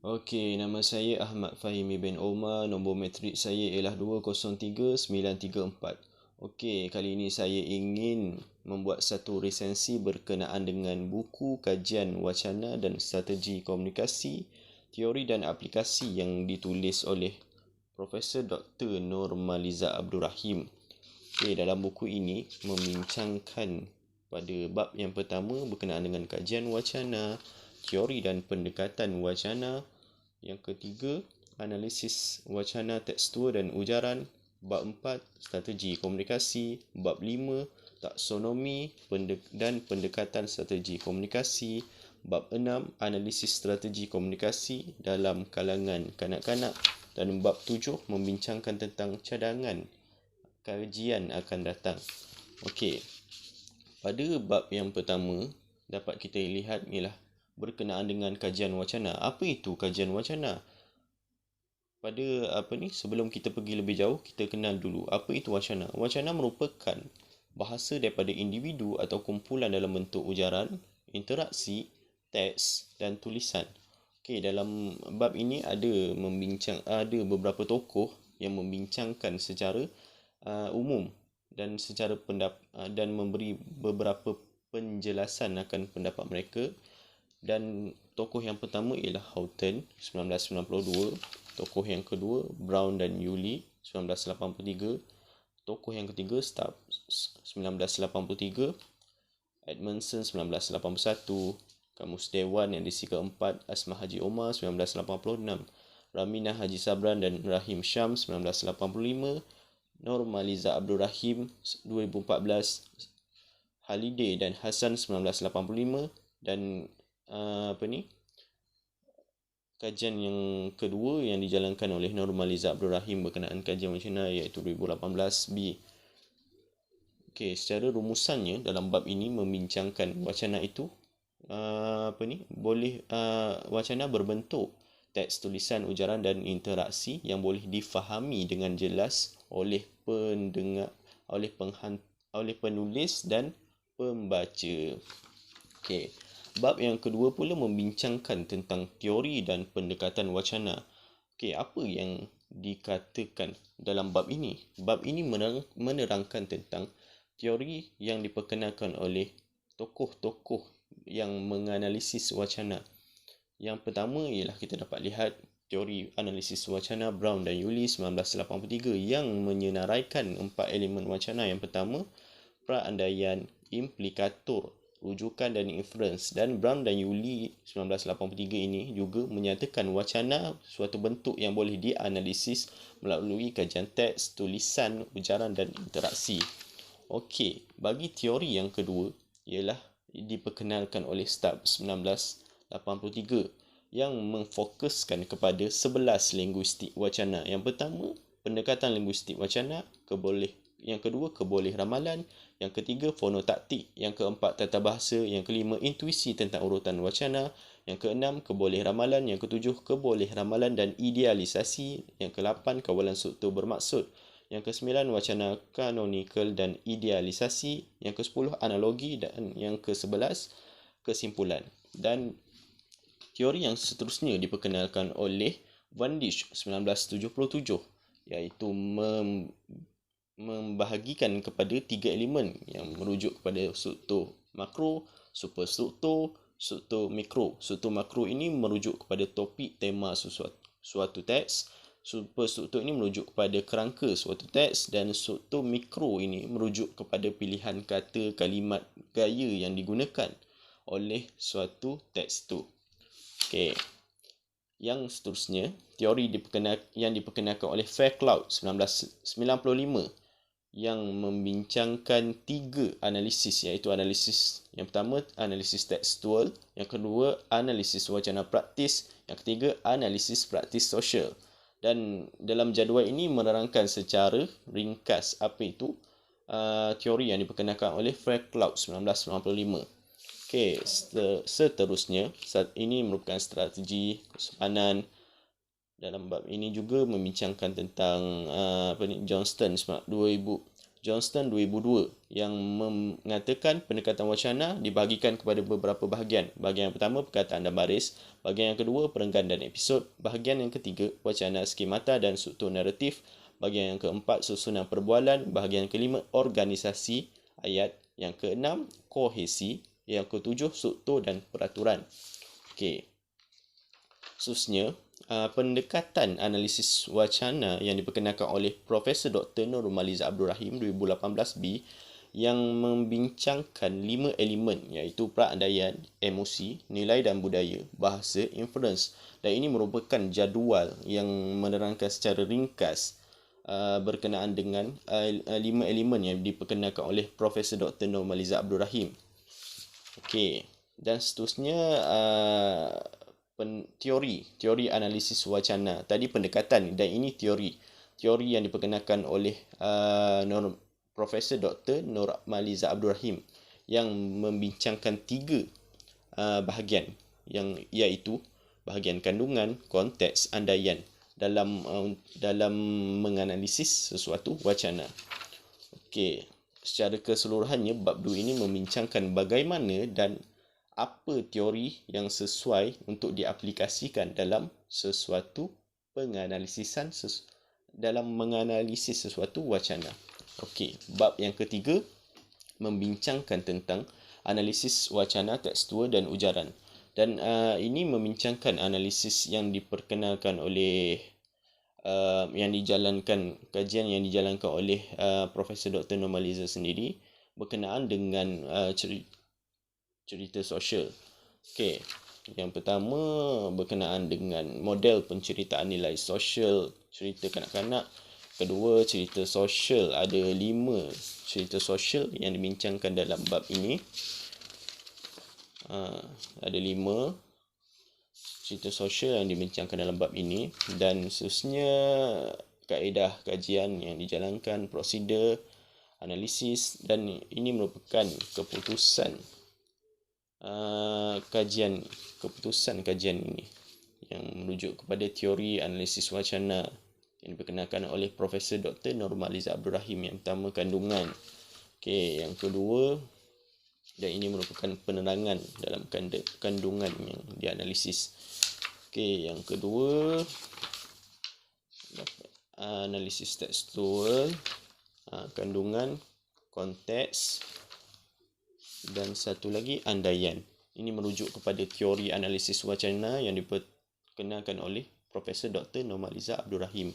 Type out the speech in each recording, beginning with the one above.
Okey, nama saya Ahmad Fahimi bin Omar, nombor matrik saya ialah 203934. Okey, kali ini saya ingin membuat satu resensi berkenaan dengan buku kajian wacana dan strategi komunikasi, teori dan aplikasi yang ditulis oleh Profesor Dr. Normaliza Abdul Rahim. Okey, dalam buku ini membincangkan pada bab yang pertama berkenaan dengan kajian wacana, teori dan pendekatan wacana. Yang ketiga, analisis wacana tekstua dan ujaran. Bab 4, strategi komunikasi. Bab 5, taksonomi dan pendekatan strategi komunikasi. Bab 6, analisis strategi komunikasi dalam kalangan kanak-kanak. Dan bab 7, membincangkan tentang cadangan kajian akan datang. Okey, pada bab yang pertama dapat kita lihat ialah berkenaan dengan kajian wacana. Apa itu kajian wacana? Sebelum kita pergi lebih jauh, kita kenal dulu apa itu wacana. Wacana merupakan bahasa daripada individu atau kumpulan dalam bentuk ujaran, interaksi, teks dan tulisan. Okey, dalam bab ini ada beberapa tokoh yang membincangkan secara umum dan memberi beberapa penjelasan akan pendapat mereka. Dan tokoh yang pertama ialah Houghton 1992, tokoh yang kedua Brown dan Yulee 1983, tokoh yang ketiga Stubbs 1983, Edmondson 1981, Kamus Dewan edisi keempat Asma Haji Omar 1986, Ramina Haji Sabran dan Rahim Syam 1985, Normaliza Abdul Rahim 2014, Halide dan Hassan 1985 dan kajian yang kedua yang dijalankan oleh Normaliza Abdul Rahim berkenaan kajian wacana iaitu 2018B. Okey, secara rumusannya dalam bab ini membincangkan wacana itu wacana berbentuk teks, tulisan, ujaran dan interaksi yang boleh difahami dengan jelas oleh penulis dan pembaca. Okey. Bab yang kedua pula membincangkan tentang teori dan pendekatan wacana. Okey, apa yang dikatakan dalam bab ini? Bab ini menerangkan tentang teori yang diperkenalkan oleh tokoh-tokoh yang menganalisis wacana. Yang pertama ialah kita dapat lihat teori analisis wacana Brown dan Yulee 1983 yang menyenaraikan 4 elemen wacana. Yang pertama, praandaian, implikator, rujukan dan inference. Dan Brown dan Yulee 1983 ini juga menyatakan wacana suatu bentuk yang boleh dianalisis melalui kajian teks, tulisan, ujaran dan interaksi. Okey, bagi teori yang kedua ialah diperkenalkan oleh Stubbs 1983 yang memfokuskan kepada 11 linguistik wacana. Yang pertama, pendekatan linguistik wacana, yang kedua, keboleh ramalan, yang ketiga, fonotaktik, yang keempat, tata bahasa, yang kelima, intuisi tentang urutan wacana, yang keenam, keboleh ramalan, yang ketujuh, keboleh ramalan dan idealisasi, yang kelapan, kawalan struktur bermaksud, yang kesembilan, wacana kanonikal dan idealisasi, yang kesepuluh, analogi dan yang kesebelas, kesimpulan. Dan teori yang seterusnya diperkenalkan oleh Van Dijk 1977 iaitu membahagikan kepada 3 elemen yang merujuk kepada struktur makro, superstruktur, struktur mikro. Struktur makro ini merujuk kepada topik tema suatu teks, superstruktur ini merujuk kepada kerangka suatu teks dan struktur mikro ini merujuk kepada pilihan kata, kalimat, gaya yang digunakan oleh suatu teks itu. Okey. Yang seterusnya, teori yang diperkenalkan oleh Fairclough 1995 yang membincangkan 3 analisis iaitu analisis yang pertama analisis tekstual, yang kedua analisis wacana praktis, yang ketiga analisis praktis sosial. Dan dalam jadual ini menerangkan secara ringkas apa itu teori yang diperkenalkan oleh Fairclough 1995. Okey, seterusnya ini merupakan strategi kesopanan. Dalam bab ini juga membincangkan tentang Johnston 2000 Johnston 2002 yang mengatakan pendekatan wacana dibahagikan kepada beberapa bahagian. Bahagian yang pertama, perkataan dan baris. Bahagian yang kedua, perenggan dan episod. Bahagian yang ketiga, wacana skemata dan struktur naratif. Bahagian yang keempat, susunan perbualan. Bahagian yang kelima, organisasi ayat. Yang keenam, kohesi. Yang ketujuh, struktur dan peraturan. Okey. Khususnya, pendekatan analisis wacana yang diperkenalkan oleh Profesor Dr. Nurmaliza Abdul Rahim 2018B yang membincangkan 5 elemen iaitu perandaian, emosi, nilai dan budaya, bahasa, inference, dan ini merupakan jadual yang menerangkan secara ringkas berkenaan dengan 5 elemen yang diperkenalkan oleh Profesor Dr. Nurmaliza Abdul Rahim. Okey, dan seterusnya teori analisis wacana. Tadi pendekatan dan ini teori yang diperkenalkan oleh Profesor Dr. Nurmaliza Abdul Rahim yang membincangkan 3 bahagian yang iaitu bahagian kandungan, konteks, andaian dalam menganalisis sesuatu wacana. Okey, secara keseluruhannya bab 2 ini membincangkan bagaimana dan apa teori yang sesuai untuk diaplikasikan dalam sesuatu penganalisisan dalam menganalisis sesuatu wacana. Okey, bab yang ketiga membincangkan tentang analisis wacana tekstual dan ujaran. Dan ini membincangkan analisis yang diperkenalkan oleh kajian yang dijalankan oleh Profesor Dr. Nurmaliza sendiri berkenaan dengan cerita sosial. Okey, yang pertama berkenaan dengan model penceritaan nilai sosial cerita kanak-kanak. Kedua, cerita sosial. Ada 5 cerita sosial yang dibincangkan dalam bab ini. Ada 5 cerita sosial yang dibincangkan dalam bab ini, dan seterusnya kaedah kajian yang dijalankan, prosedur, analisis, dan ini merupakan keputusan kajian ini yang merujuk kepada teori analisis wacana yang diperkenalkan oleh Profesor Dr. Nurmaliza Abdul Rahim. Yang pertama, kandungan. Okey, yang kedua, dan ini merupakan penerangan dalam kandungan yang dianalisis. Okey, yang kedua, analisis tekstual, kandungan, konteks, dan satu lagi andaian. Ini merujuk kepada teori analisis wacana yang diperkenalkan oleh Profesor Dr. Nurmaliza Abdul Rahim.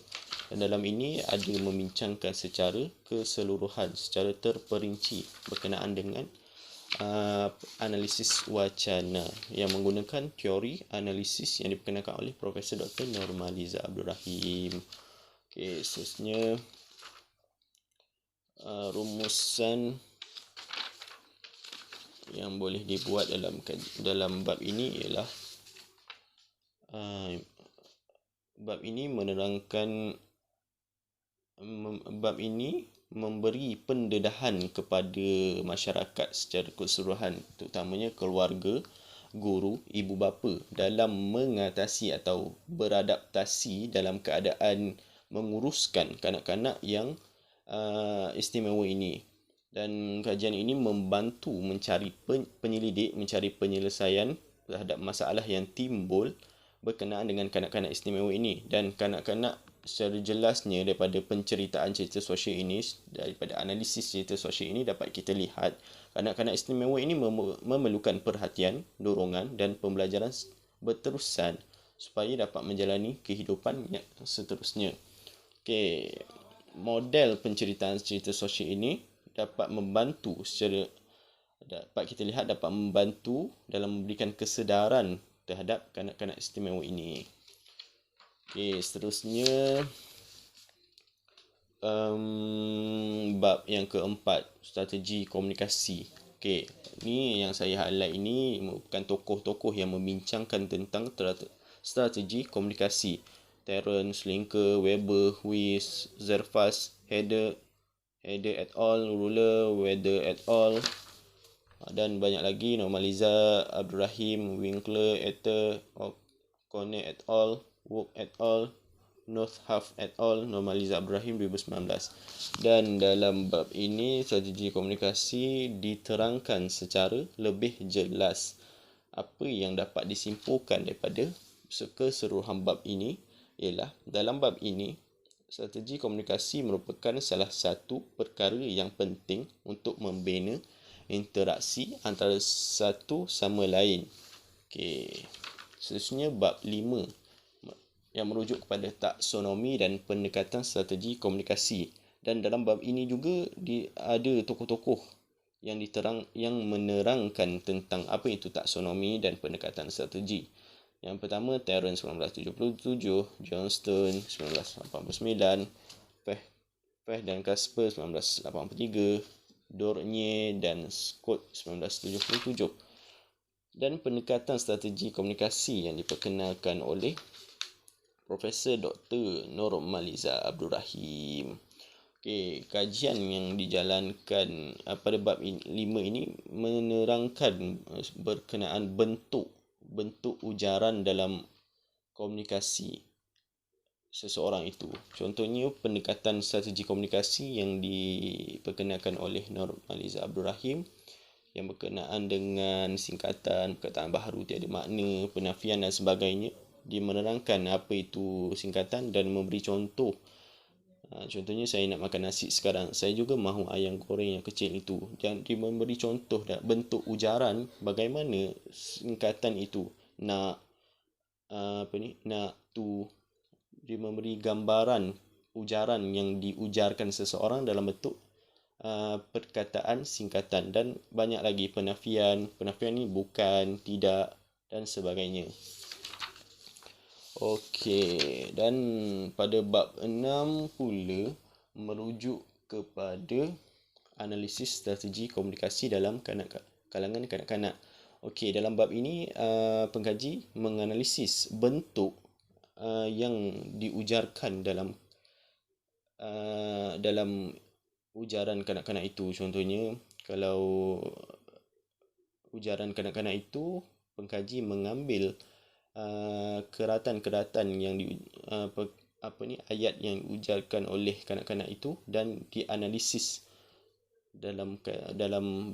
Dan dalam ini ada membincangkan secara keseluruhan, secara terperinci berkenaan dengan analisis wacana yang menggunakan teori analisis yang diperkenalkan oleh Profesor Dr. Nurmaliza Abdul Rahim. Okey, seterusnya rumusan yang boleh dibuat dalam bab ini ialah bab ini memberi pendedahan kepada masyarakat secara keseluruhan, terutamanya keluarga, guru, ibu bapa dalam mengatasi atau beradaptasi dalam keadaan menguruskan kanak-kanak yang istimewa ini. Dan kajian ini membantu mencari penyelesaian terhadap masalah yang timbul berkenaan dengan kanak-kanak istimewa ini. Dan kanak-kanak secara jelasnya daripada penceritaan cerita sosial ini, daripada analisis cerita sosial ini dapat kita lihat kanak-kanak istimewa ini memerlukan perhatian, dorongan dan pembelajaran berterusan supaya dapat menjalani kehidupan yang seterusnya. Okey, model penceritaan cerita sosial ini dapat membantu dapat membantu dalam memberikan kesedaran terhadap kanak-kanak istimewa ini. Okey, seterusnya bab yang keempat, strategi komunikasi. Okey, ni yang saya highlight ini merupakan tokoh-tokoh yang membincangkan tentang strategi komunikasi. Terence, Linker, Weber, Huis, Zerfas, Heder et al., Ruler, Weather et al., dan banyak lagi, Nurmaliza, Abdul Rahim, Winkler, Ether, O'Connor et al., Wook et al., Northup et al. Normaliza Abdul Rahim 2019. Dan dalam bab ini strategi komunikasi diterangkan secara lebih jelas. Apa yang dapat disimpulkan daripada keseluruhan bab ini ialah dalam bab ini strategi komunikasi merupakan salah satu perkara yang penting untuk membina interaksi antara satu sama lain. Okey. Seterusnya bab 5 yang merujuk kepada taksonomi dan pendekatan strategi komunikasi. Dan dalam bab ini juga ada tokoh-tokoh yang menerangkan tentang apa itu taksonomi dan pendekatan strategi. Yang pertama Terence 1977, Johnston 1989, Fehr dan Casper 1983, Dornier dan Scott 1977. Dan pendekatan strategi komunikasi yang diperkenalkan oleh Profesor Dr. Normaliza Abdul Rahim. Okey, kajian yang dijalankan pada bab 5 ini menerangkan berkenaan bentuk ujaran dalam komunikasi seseorang itu. Contohnya pendekatan strategi komunikasi yang diperkenalkan oleh Normaliza Abdul Rahim yang berkenaan dengan singkatan, perkataan baharu tiada makna, penafian dan sebagainya. Dia menerangkan apa itu singkatan dan memberi contoh. Contohnya saya nak makan nasi sekarang, saya juga mahu ayam goreng yang kecil itu. Dan dia memberi contoh dan bentuk ujaran bagaimana singkatan itu. Nak tu. Dia memberi gambaran ujaran yang diujarkan seseorang dalam bentuk perkataan singkatan. Dan banyak lagi penafian ni bukan, tidak dan sebagainya. Okey, dan pada bab 6 pula merujuk kepada analisis strategi komunikasi dalam kalangan kanak-kanak. Okey, dalam bab ini pengkaji menganalisis bentuk yang diujarkan dalam ujaran kanak-kanak itu. Contohnya, kalau ujaran kanak-kanak itu, pengkaji mengambil keratan-keratan yang ayat yang diujarkan oleh kanak-kanak itu dan dianalisis dalam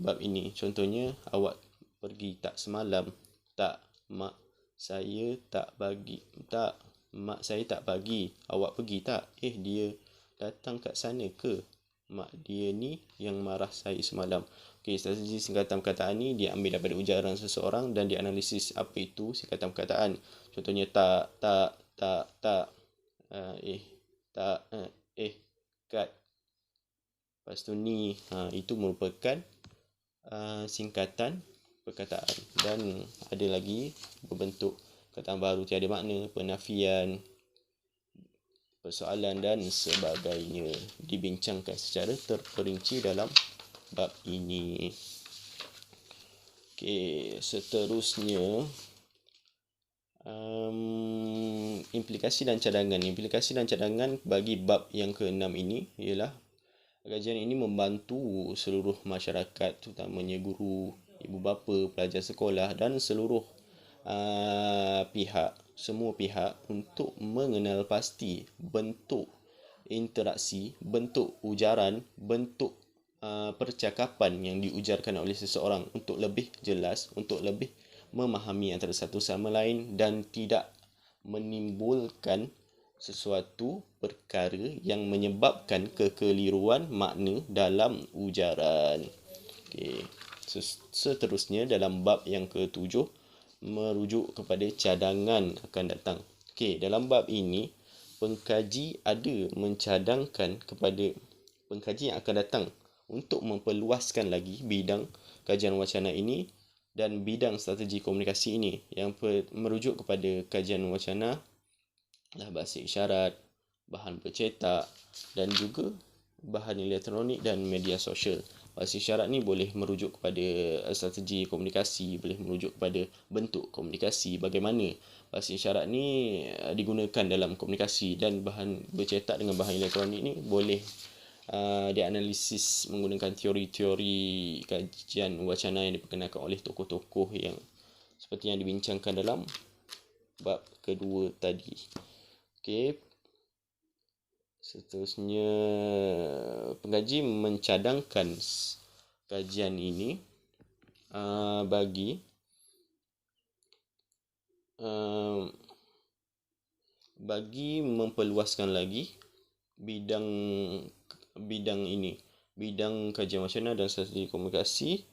bab ini. Contohnya, awak pergi tak semalam? Tak, mak saya tak bagi. Awak pergi tak? Dia datang kat sana ke? Mak dia ni yang marah saya semalam. Okey, strategi singkatan perkataan ni diambil daripada ujaran seseorang dan dianalisis apa itu singkatan perkataan. Contohnya tak, kat. Lepas tu ni, itu merupakan singkatan perkataan. Dan ada lagi berbentuk perkataan baru tiada makna, penafian, persoalan dan sebagainya dibincangkan secara terperinci dalam bab ini. Okey, seterusnya implikasi dan cadangan. Implikasi dan cadangan bagi bab yang ke-6 ini ialah kajian ini membantu seluruh masyarakat, terutamanya guru, ibu bapa, pelajar sekolah dan seluruh semua pihak untuk mengenal pasti bentuk interaksi, bentuk ujaran, bentuk percakapan yang diujarkan oleh seseorang untuk lebih jelas, untuk lebih memahami antara satu sama lain dan tidak menimbulkan sesuatu perkara yang menyebabkan kekeliruan makna dalam ujaran. Okey. Seterusnya dalam bab yang ke-7 merujuk kepada cadangan akan datang. Okey, dalam bab ini pengkaji ada mencadangkan kepada pengkaji yang akan datang untuk memperluaskan lagi bidang kajian wacana ini dan bidang strategi komunikasi ini yang merujuk kepada kajian wacana bahasa isyarat, bahan bercetak dan juga bahan elektronik dan media sosial. Bahasa isyarat ni boleh merujuk kepada strategi komunikasi, boleh merujuk kepada bentuk komunikasi, bagaimana bahasa isyarat ni digunakan dalam komunikasi, dan bahan bercetak dengan bahan elektronik ni boleh dianalisis menggunakan teori-teori kajian wacana yang diperkenalkan oleh tokoh-tokoh yang seperti yang dibincangkan dalam bab kedua tadi. Okey, Seterusnya, pengaji mencadangkan kajian ini bagi memperluaskan lagi bidang ini, bidang kajian wacana dan strategi komunikasi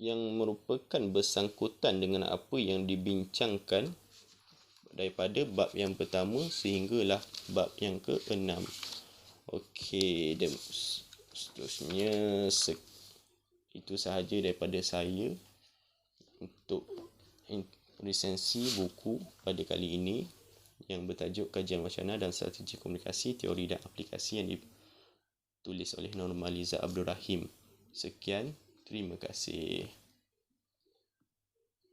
yang merupakan bersangkutan dengan apa yang dibincangkan daripada bab yang pertama sehinggalah bab yang ke-6. Okey, dan seterusnya itu sahaja daripada saya untuk resensi buku pada kali ini yang bertajuk Kajian Wacana dan Strategi Komunikasi, Teori dan Aplikasi, yang ditulis oleh Normaliza Abdul Rahim. Sekian, terima kasih.